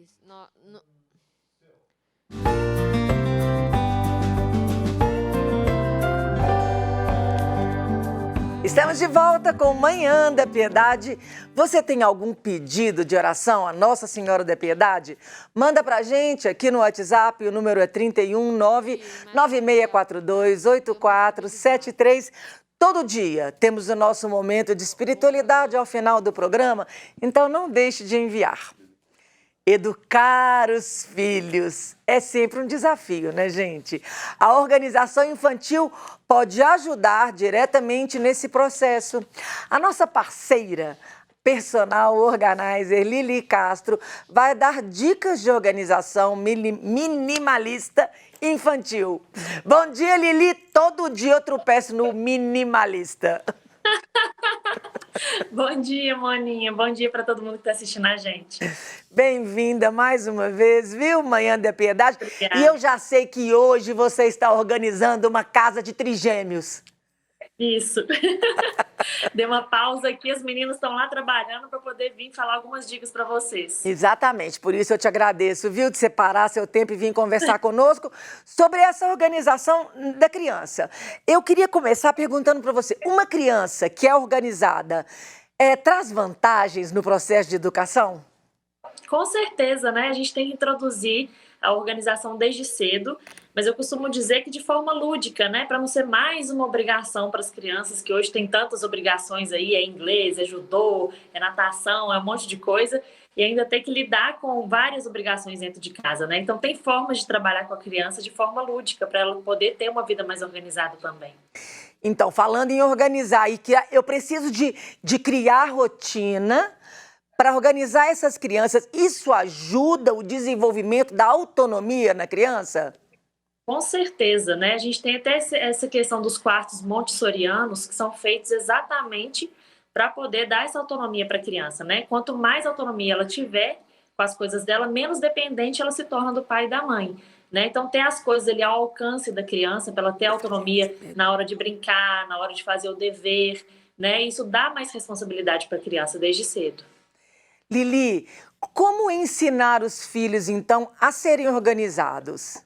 Isso. Estamos de volta com Manhã da Piedade. Você tem algum pedido de oração a Nossa Senhora da Piedade? Manda pra gente aqui no WhatsApp, o número é 319-9642-8473. Todo dia temos o nosso momento de espiritualidade ao final do programa, então não deixe de enviar. Educar os filhos é sempre um desafio, né, gente? A organização infantil pode ajudar diretamente nesse processo. A nossa parceira, personal organizer Lili Castro, vai dar dicas de organização minimalista infantil. Bom dia, Lili. Todo dia eu tropeço no minimalista. Bom dia, Moninha. Bom dia para todo mundo que está assistindo a gente. Bem-vinda mais uma vez, viu, Manhã da Piedade? Obrigada. E eu já sei que hoje você está organizando uma casa de trigêmeos. Isso. Dei uma pausa aqui, as meninas estão lá trabalhando para poder vir falar algumas dicas para vocês. Exatamente, por isso eu te agradeço, viu, de separar seu tempo e vir conversar conosco sobre essa organização da criança. Eu queria começar perguntando para você, uma criança que é organizada, traz vantagens no processo de educação? Com certeza, né? A gente tem que introduzir a organização desde cedo, mas eu costumo dizer que de forma lúdica, né? Para não ser mais uma obrigação para as crianças, que hoje tem tantas obrigações aí, é inglês, é judô, é natação, é um monte de coisa, e ainda tem que lidar com várias obrigações dentro de casa, né? Então tem formas de trabalhar com a criança de forma lúdica, para ela poder ter uma vida mais organizada também. Então, falando em organizar, eu preciso de criar rotina para organizar essas crianças. Isso ajuda o desenvolvimento da autonomia na criança? Com certeza, né? A gente tem até essa questão dos quartos montessorianos, que são feitos exatamente para poder dar essa autonomia para a criança, né? Quanto mais autonomia ela tiver com as coisas dela, menos dependente ela se torna do pai e da mãe, né? Então, ter as coisas ali ao alcance da criança, para ela ter autonomia na hora de brincar, na hora de fazer o dever, né? Isso dá mais responsabilidade para a criança desde cedo. Lili, como ensinar os filhos, então, a serem organizados?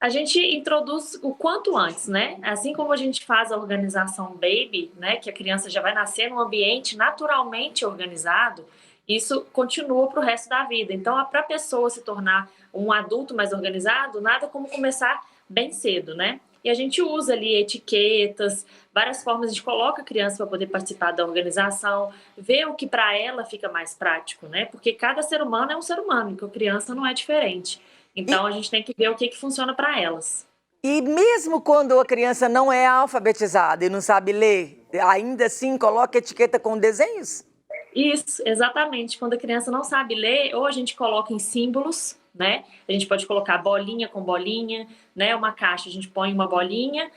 A gente introduz o quanto antes, né? Assim como a gente faz a organização baby, né? Que a criança já vai nascer num ambiente naturalmente organizado, isso continua para o resto da vida. Então, para a pessoa se tornar um adulto mais organizado, nada como começar bem cedo, né? E a gente usa ali etiquetas, várias formas, a gente coloca a criança para poder participar da organização, ver o que para ela fica mais prático, né? Porque cada ser humano é um ser humano, e com a criança não é diferente. Então, a gente tem que ver o que funciona para elas. E mesmo quando a criança não é alfabetizada e não sabe ler, ainda assim coloca etiqueta com desenhos? Isso, exatamente. Quando a criança não sabe ler, ou a gente coloca em símbolos, né? A gente pode colocar bolinha com bolinha, né? Uma caixa, a gente põe uma bolinha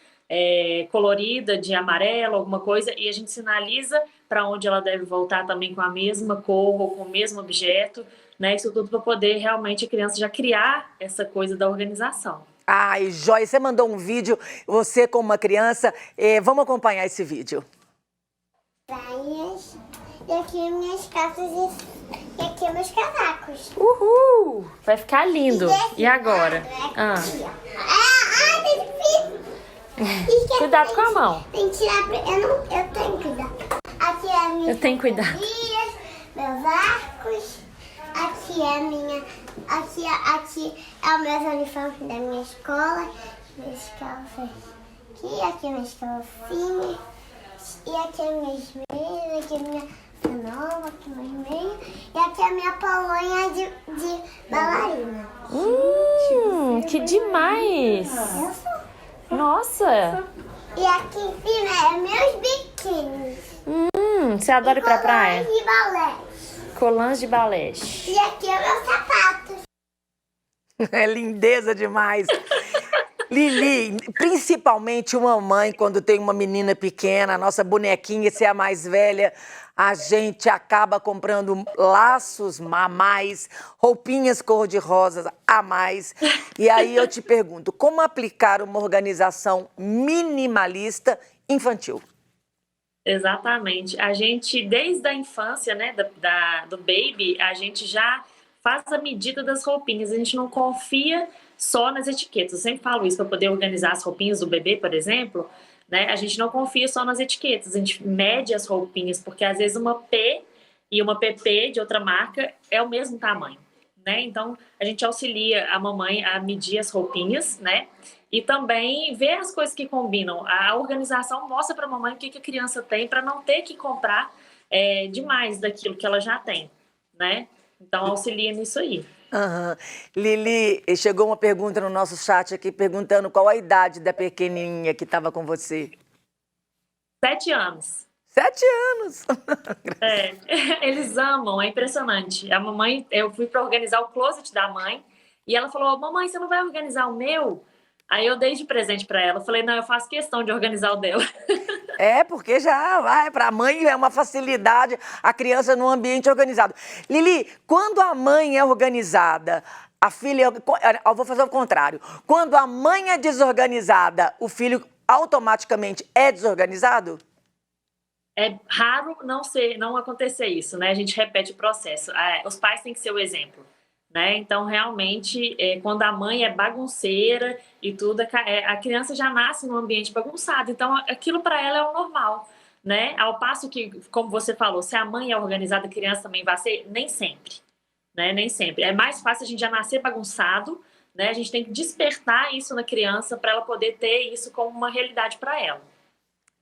colorida de amarelo, alguma coisa, e a gente sinaliza para onde ela deve voltar também com a mesma cor ou com o mesmo objeto, né? Isso tudo para poder realmente a criança já criar essa coisa da organização. Ai, Joia, você mandou um vídeo, você como uma criança, vamos acompanhar esse vídeo. Praias, e aqui minhas calças e aqui meus casacos. Uhul! Vai ficar lindo. E agora? Aqui, ó. Tem difícil. Cuidado com a mão. Tem que tirar. Eu tenho que cuidar. Aqui é a minha. Eu tenho cuidado. Meus arcos. Aqui é a minha. Aqui é o meu uniforme da minha escola. Minhas calças aqui é minhas calcinhas. E aqui é minhas meias, aqui é minha nova, aqui minhas meias. E aqui é a minha palanha de bailarina. Que demais! Eu sou. Nossa! E aqui em cima é meus biquínis. Você adora ir pra praia? De balé. Colãs de balé. E aqui é meus sapatos. É lindeza demais. Lili, principalmente uma mãe, quando tem uma menina pequena, a nossa bonequinha, se é a mais velha, a gente acaba comprando laços a mais, roupinhas cor-de-rosa a mais. E aí eu te pergunto, como aplicar uma organização minimalista infantil? Exatamente. A gente, desde a infância, né, do baby, a gente já faz a medida das roupinhas. A gente não confia só nas etiquetas. Eu sempre falo isso para poder organizar as roupinhas do bebê, por exemplo, né? A gente não confia só nas etiquetas, a gente mede as roupinhas, porque às vezes uma P e uma PP de outra marca é o mesmo tamanho, né? Então, a gente auxilia a mamãe a medir as roupinhas, né? E também ver as coisas que combinam. A organização mostra para a mamãe o que a criança tem para não ter que comprar demais daquilo que ela já tem, né? Então, auxilia nisso aí. Aham. Lili, chegou uma pergunta no nosso chat aqui, perguntando qual a idade da pequenininha que estava com você. 7 anos. 7 anos! Eles amam, é impressionante. A mamãe, eu fui para organizar o closet da mãe e ela falou: mamãe, você não vai organizar o meu? Aí eu dei de presente para ela. Eu falei: não, eu faço questão de organizar o dela. Porque já vai, para a mãe é uma facilidade a criança num ambiente organizado. Lili, quando a mãe é organizada, a filha... Eu vou fazer o contrário. Quando a mãe é desorganizada, o filho automaticamente é desorganizado? É raro não acontecer isso, né? A gente repete o processo. Os pais têm que ser o exemplo, né? Então, realmente, quando a mãe é bagunceira e tudo, a criança já nasce num ambiente bagunçado. Então, aquilo para ela é o normal, né? Ao passo que, como você falou, se a mãe é organizada, a criança também vai ser, nem sempre, né? Nem sempre. É mais fácil a gente já nascer bagunçado, né? A gente tem que despertar isso na criança para ela poder ter isso como uma realidade para ela.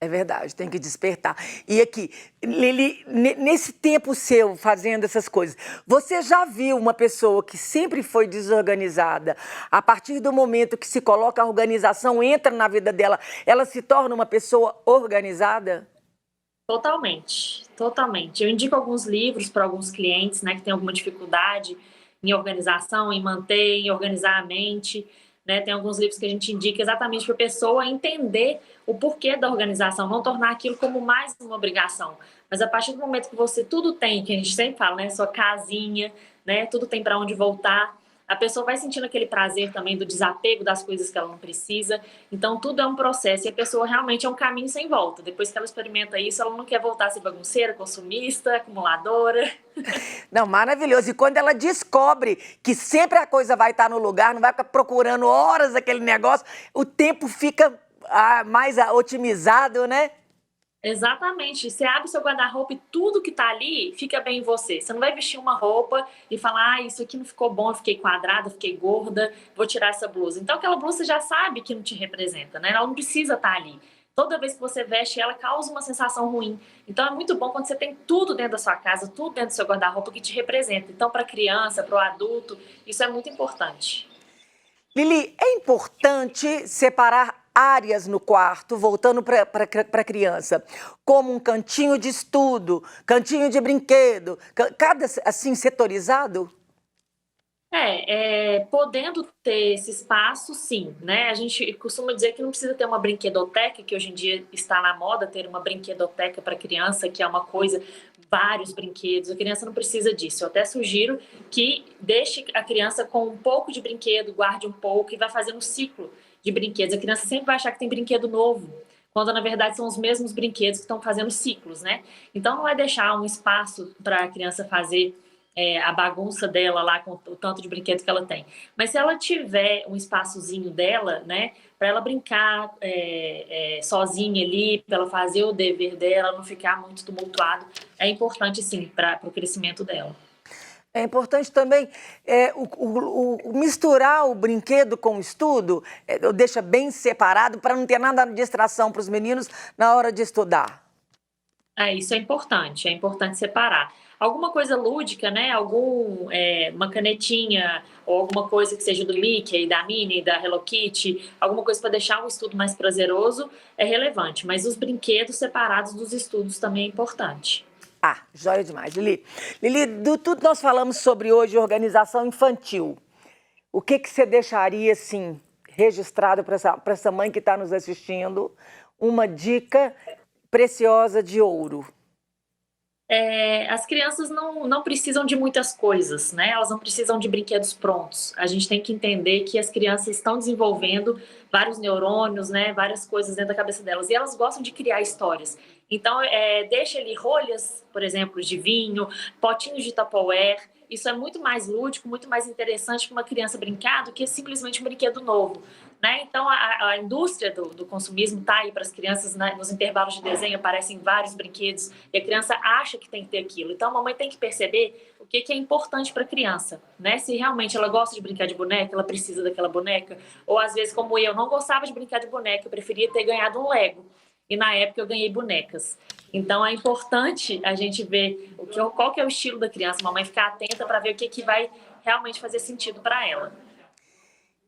É verdade, tem que despertar. E aqui, Lili, nesse tempo seu fazendo essas coisas, você já viu uma pessoa que sempre foi desorganizada, a partir do momento que se coloca a organização, entra na vida dela, ela se torna uma pessoa organizada? Totalmente, totalmente. Eu indico alguns livros para alguns clientes, né, que têm alguma dificuldade em organização, em manter, em organizar a mente, né? Tem alguns livros que a gente indica exatamente para a pessoa entender o porquê da organização, não tornar aquilo como mais uma obrigação. Mas a partir do momento que você tudo tem, que a gente sempre fala, né, sua casinha, né, tudo tem para onde voltar, a pessoa vai sentindo aquele prazer também do desapego das coisas que ela não precisa. Então, tudo é um processo e a pessoa realmente é um caminho sem volta. Depois que ela experimenta isso, ela não quer voltar a ser bagunceira, consumista, acumuladora. Não, maravilhoso. E quando ela descobre que sempre a coisa vai estar no lugar, não vai ficar procurando horas aquele negócio, o tempo fica mais otimizado, né? Exatamente. Você abre seu guarda-roupa e tudo que tá ali fica bem em você. Você não vai vestir uma roupa e falar: isso aqui não ficou bom, eu fiquei quadrada, fiquei gorda, vou tirar essa blusa. Então aquela blusa você já sabe que não te representa, né? Ela não precisa estar ali. Toda vez que você veste, ela causa uma sensação ruim. Então é muito bom quando você tem tudo dentro da sua casa, tudo dentro do seu guarda-roupa que te representa. Então, para a criança, para o adulto, isso é muito importante. Lili, é importante separar áreas no quarto, voltando para a criança, como um cantinho de estudo, cantinho de brinquedo, cada assim setorizado? Podendo ter esse espaço, sim, né? A gente costuma dizer que não precisa ter uma brinquedoteca, que hoje em dia está na moda ter uma brinquedoteca para criança, que é uma coisa, vários brinquedos. A criança não precisa disso. Eu até sugiro que deixe a criança com um pouco de brinquedo, guarde um pouco e vai fazendo um ciclo de brinquedos. A criança sempre vai achar que tem brinquedo novo, quando na verdade são os mesmos brinquedos que estão fazendo ciclos, né? Então não é deixar um espaço para a criança fazer a bagunça dela lá com o tanto de brinquedos que ela tem. Mas se ela tiver um espaçozinho dela, né, para ela brincar sozinha ali, para ela fazer o dever dela, não ficar muito tumultuado, é importante sim para o crescimento dela. É importante também misturar o brinquedo com o estudo, deixa bem separado para não ter nada de distração para os meninos na hora de estudar. Isso é importante separar. Alguma coisa lúdica, né? Uma canetinha ou alguma coisa que seja do Mickey, da Minnie, da Hello Kitty, alguma coisa para deixar o estudo mais prazeroso é relevante, mas os brinquedos separados dos estudos também é importante. Joia demais, Lili. Lili, do tudo nós falamos sobre hoje, organização infantil. O que você deixaria, assim, registrado para essa mãe que está nos assistindo? Uma dica preciosa de ouro. As crianças não precisam de muitas coisas, né? Elas não precisam de brinquedos prontos. A gente tem que entender que as crianças estão desenvolvendo vários neurônios, né? Várias coisas dentro da cabeça delas. E elas gostam de criar histórias. Então, deixa ali rolhas, por exemplo, de vinho, potinhos de Tupperware. isso é muito mais lúdico, muito mais interessante para uma criança brincar do que simplesmente um brinquedo novo, né? Então, a indústria do consumismo está aí para as crianças, né? Nos intervalos de desenho aparecem vários brinquedos e a criança acha que tem que ter aquilo. Então, a mamãe tem que perceber o que é importante para a criança, né? Se realmente ela gosta de brincar de boneca, ela precisa daquela boneca, ou às vezes, como eu, não gostava de brincar de boneca, eu preferia ter ganhado um Lego. E na época eu ganhei bonecas. Então é importante a gente ver qual que é o estilo da criança, a mamãe ficar atenta para ver o que vai realmente fazer sentido para ela.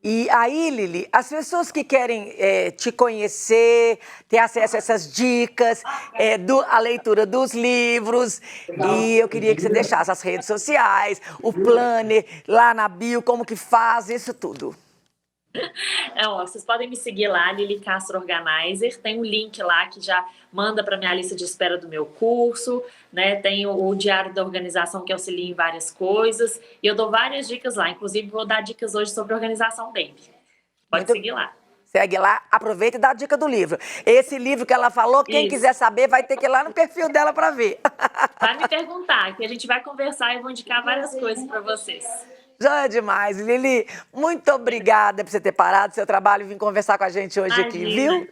E aí, Lili, as pessoas que querem te conhecer, ter acesso a essas dicas, a leitura dos livros, e eu queria que você deixasse as redes sociais, o planner, lá na bio, como que faz, isso tudo. Vocês podem me seguir lá, Lili Castro Organizer, tem um link lá que já manda para minha lista de espera do meu curso, né? Tem o diário da organização que auxilia em várias coisas, e eu dou várias dicas lá, inclusive vou dar dicas hoje sobre organização Baby. Pode seguir lá. Segue lá, aproveita e dá a dica do livro. Esse livro que ela falou, quem quiser saber vai ter que ir lá no perfil dela para ver. Vai me perguntar, que a gente vai conversar e vou indicar várias coisas para vocês. Já é demais. Lili, muito obrigada por você ter parado seu trabalho e vir conversar com a gente hoje aqui, viu?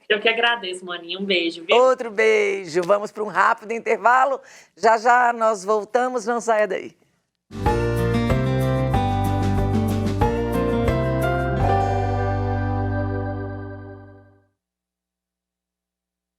Eu que agradeço, Maninha. Um beijo, viu? Outro beijo. Vamos para um rápido intervalo. Já já nós voltamos, não saia daí.